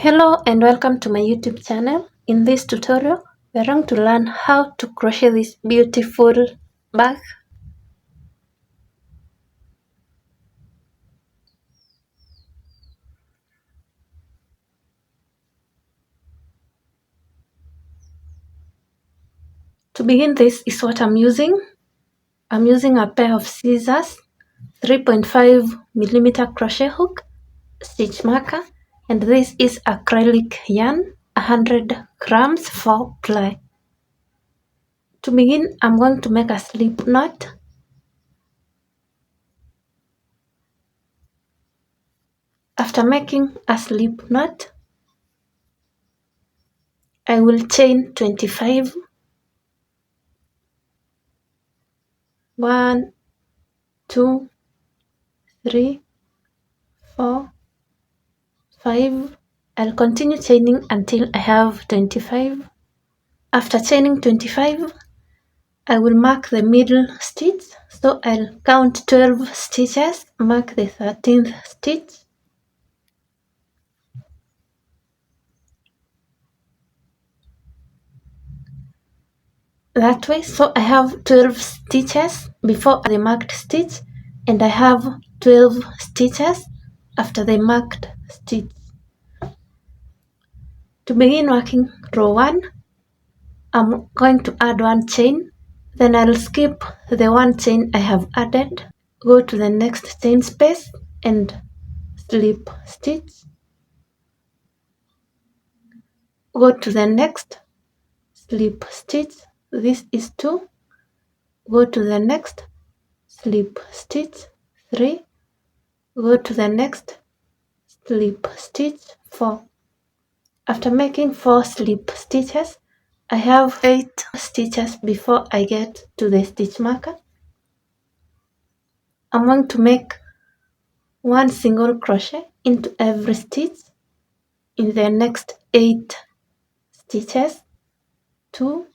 Hello and welcome to my YouTube channel. In this tutorial, we are going to learn how to crochet this beautiful bag. To begin, this is what I'm using. I'm using a pair of scissors, 3.5mm crochet hook, stitch marker, and this is acrylic yarn, 100 grams for ply. To begin, I'm going to make a slip knot. After making a slip knot, I will chain 25. 1, 2, 3, 4, 5. I'll continue chaining until I have 25. After chaining 25, I will mark the middle stitch. So I'll count 12 stitches, mark the 13th stitch. That way, so I have 12 stitches before the marked stitch, and I have 12 stitches after the marked stitch. To begin working row 1, I'm going to add 1 chain, then I'll skip the 1 chain I have added, go to the next chain space and slip stitch, go to the next, slip stitch, this is 2, go to the next, slip stitch, 3, go to the next, slip stitch, 4. After making 4 slip stitches, I have 8 stitches before I get to the stitch marker. I'm going to make 1 single crochet into every stitch in the next 8 stitches. 2,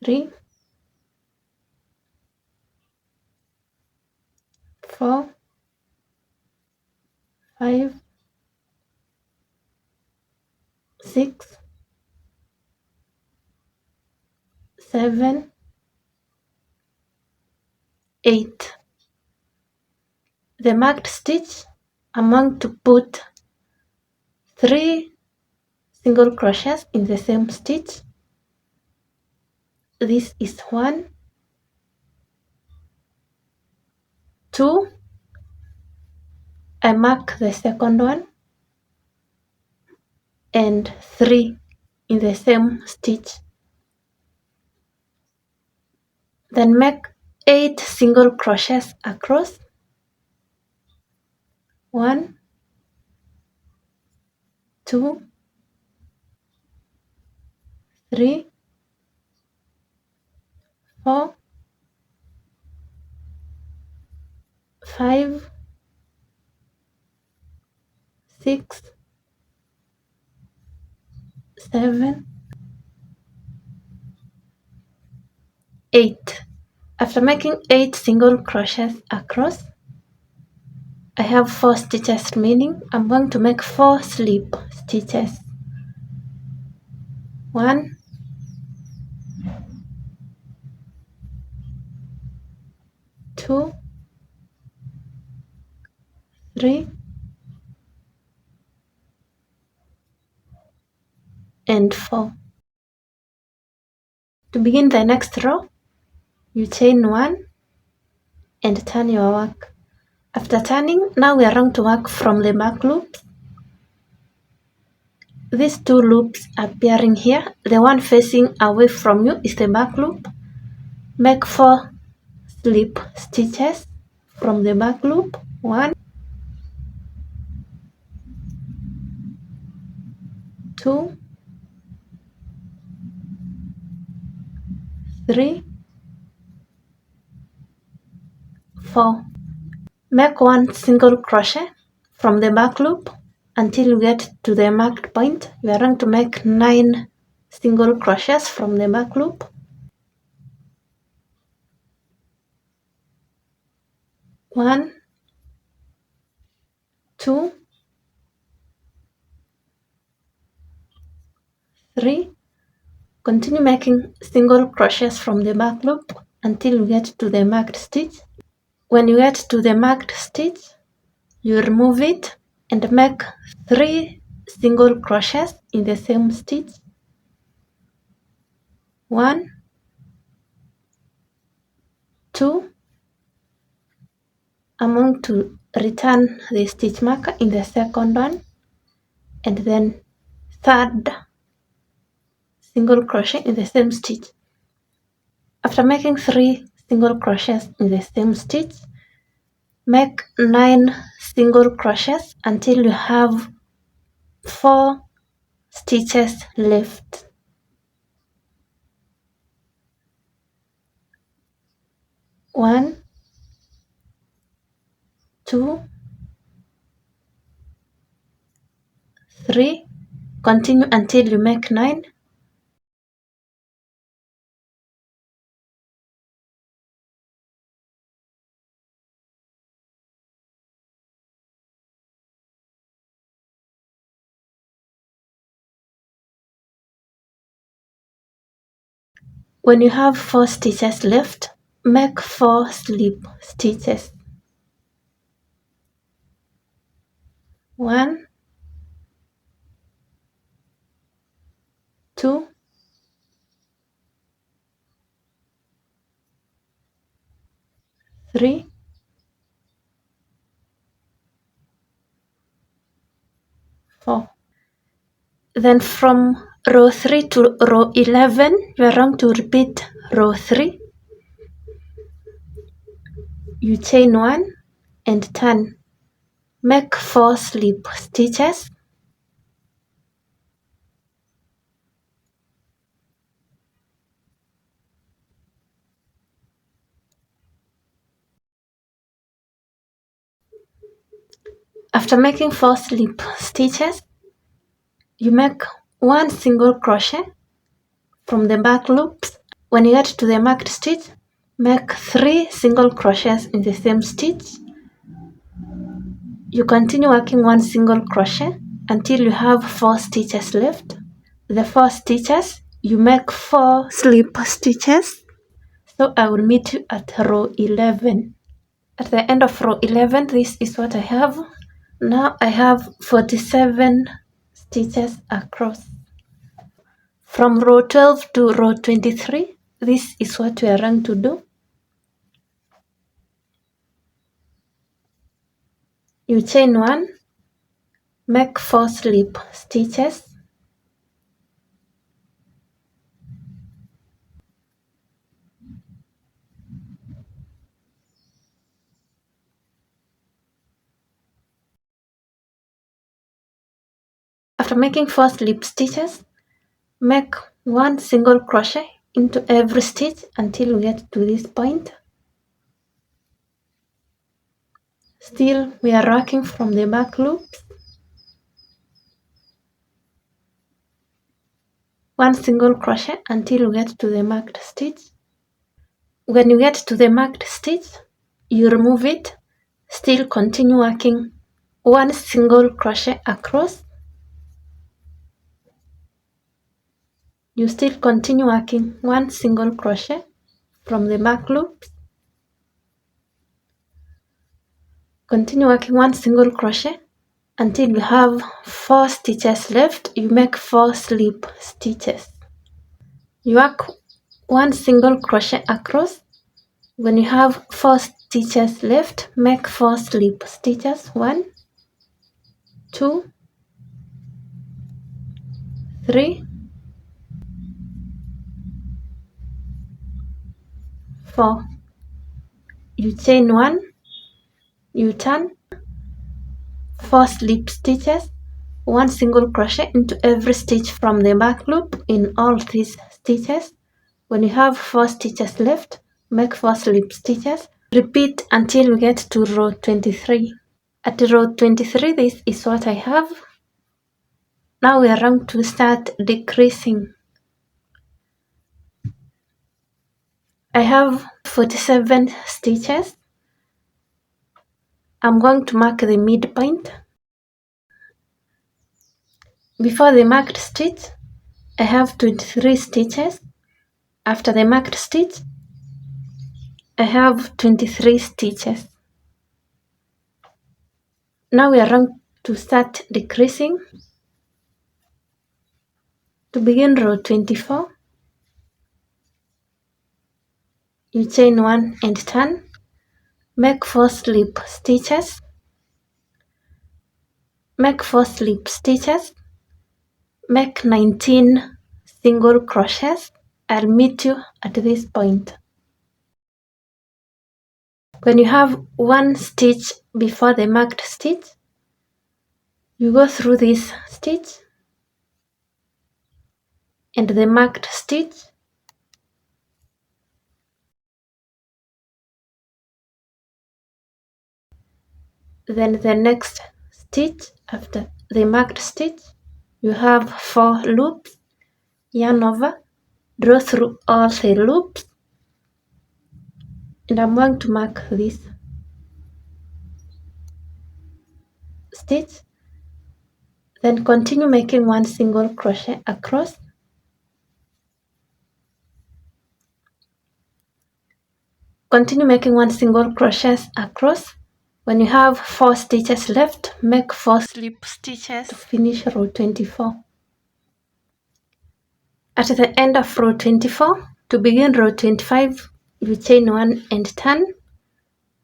3, 4, 5, 6, 7, 8. The marked stitch, I'm going to put 3 single crochets in the same stitch. This is 1, 2, I mark the second one, and 3 in the same stitch. Then make 8 single crochets across. 1, 2, 3, 4, 5, 6, 7, 8. After making 8 single crochets across, I have 4 stitches remaining. I'm going to make 4 slip stitches. 1, 2, 3, and 4. To begin the next row, you chain 1 and turn your work. After turning, now we are going to work from the back loops. These 2 loops appearing here, the one facing away from you is the back loop. Make 4 slip stitches from the back loop. 1, 2, 3, 4. Make 1 single crochet from the back loop until you get to the marked point. You are going to make 9 single crochets from the back loop. 1, 2, 3. Continue making single crochets from the back loop until you get to the marked stitch. When you get to the marked stitch, you remove it and make 3 single crochets in the same stitch. 1, 2. I'm going to return the stitch marker in the second one, and then 3rd single crochet in the same stitch. After making 3 single crochets in the same stitch, make 9 single crochets until you have 4 stitches left. 1, 2, 3. Continue until you make 9. When you have 4 stitches left, make 4 slip stitches. 1, 2, 3, 4. Then from row 3 to row 11, you are going to repeat row 3. You chain 1 and turn. Make 4 slip stitches. After making 4 slip stitches, you make 1 single crochet from the back loops. When you get to the marked stitch, make 3 single crochets in the same stitch. You continue working 1 single crochet until you have 4 stitches left. The 4 stitches, you make 4 slip stitches. So I will meet you at row 11. At the end of row 11, this is what I have. Now I have 47 stitches across. From row 12 to row 23, this is what we are going to do. You chain 1, make 4 slip stitches. After making 4 slip stitches, make 1 single crochet into every stitch until you get to this point. Still, we are working from the back loops. 1 single crochet until you get to the marked stitch. When you get to the marked stitch, you remove it. Still continue working 1 single crochet across. You still continue working 1 single crochet from the back loops. Continue working 1 single crochet until you have 4 stitches left. You make 4 slip stitches. You work 1 single crochet across. When you have 4 stitches left, make 4 slip stitches. 1, 2, 3, 4. You chain 1, you turn, 4 slip stitches, 1 single crochet into every stitch from the back loop in all these stitches. When you have 4 stitches left, make 4 slip stitches. Repeat until you get to row 23. At row 23, this is what I have. Now we are going to start decreasing. I have 47 stitches. I'm going to mark the midpoint. Before the marked stitch, I have 23 stitches. After the marked stitch, I have 23 stitches. Now we are going to start decreasing. To begin row 24, you chain 1 and turn, make 4 slip stitches, make 4 slip stitches, make 19 single crochets. I'll meet you at this point. When you have 1 stitch before the marked stitch, you go through this stitch and the marked stitch, then the next stitch after the marked stitch, you have 4 loops, yarn over, draw through all the loops, and I'm going to mark this stitch, then continue making 1 single crochet across, continue making 1 single crochet across. When you have 4 stitches left, make 4 slip stitches to finish row 24. At the end of row 24, to begin row 25, you chain 1 and turn,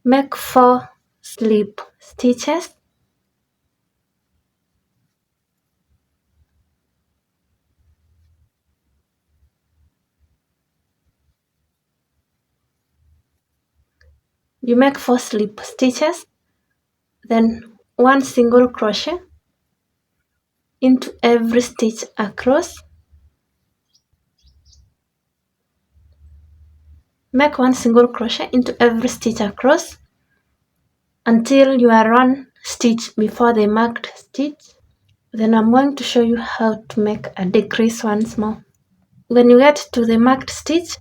make 4 slip stitches, you make 4 slip stitches, then 1 single crochet into every stitch across, make 1 single crochet into every stitch across until you are 1 stitch before the marked stitch. Then I'm going to show you how to make a decrease once more. When you get to the marked stitch,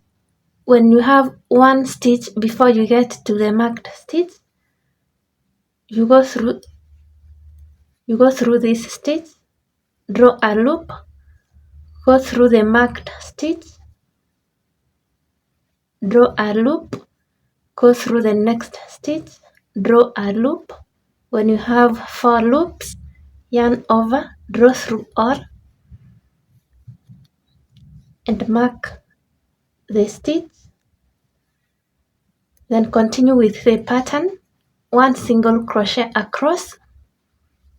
when you have 1 stitch before you get to the marked stitch, you go through this stitch, draw a loop, go through the marked stitch, draw a loop, go through the next stitch, draw a loop. When you have 4 loops, yarn over, draw through all, and mark the stitch. Then continue with the pattern, 1 single crochet across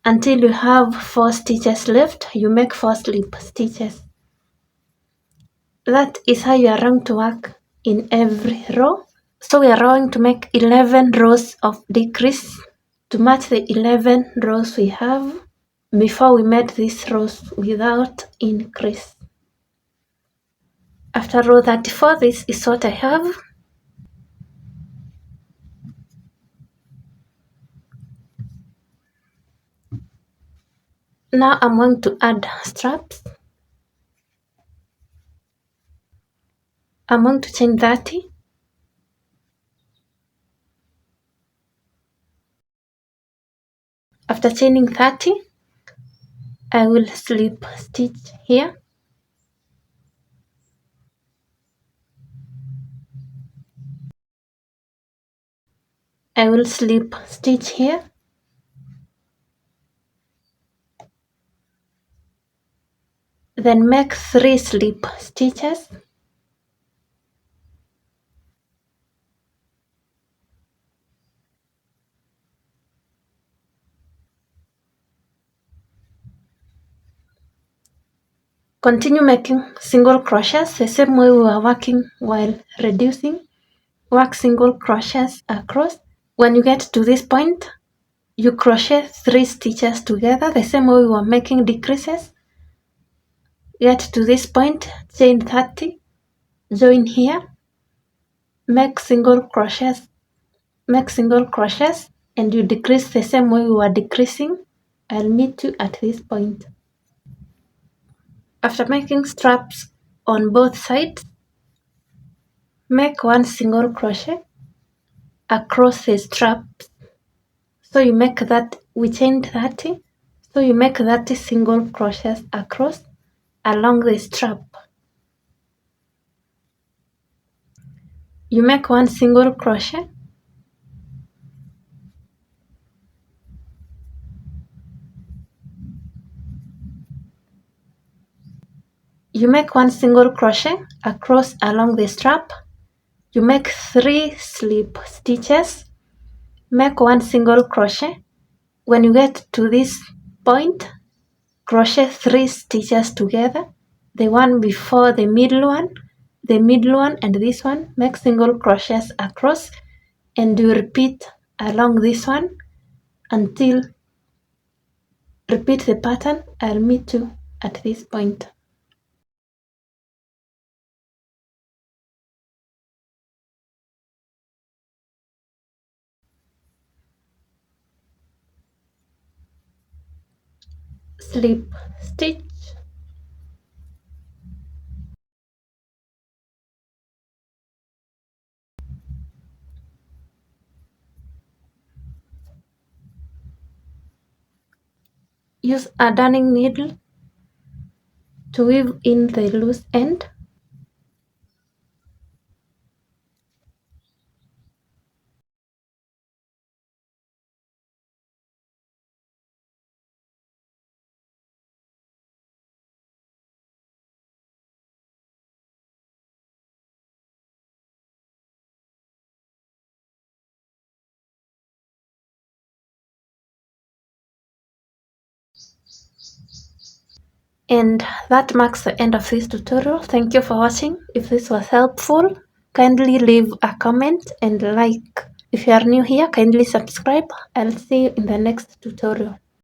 until you have 4 stitches left. You make 4 slip stitches. That is how you are going to work in every row. So we are going to make 11 rows of decrease to match the 11 rows we have before we made these rows without increase. After row 34, this is what I have. Now I'm going to add straps. I'm going to chain 30. After chaining 30, I will slip stitch here. I will slip stitch here. Then make 3 slip stitches. Continue making single crochets the same way we were working while reducing. Work single crochets across. When you get to this point, you crochet 3 stitches together the same way we were making decreases. Get to this point, chain 30, join here, make single crochets, and you decrease the same way we were decreasing. I'll meet you at this point. After making straps on both sides, make 1 single crochet across the straps. So you make that, we chained 30, so you make 30 single crochets across along the strap. You make one single crochet, you make one single crochet across along the strap. You make 3 slip stitches, make one single crochet. When you get to this point, crochet 3 stitches together, the one before the middle one, and this one. Make single crochets across, and you repeat along this one until repeat the pattern. I'll meet you at this point. Slip stitch, use a darning needle to weave in the loose end. And that marks the end of this tutorial. Thank you for watching. If this was helpful, kindly leave a comment and like. If you are new here, kindly subscribe. I'll see you in the next tutorial.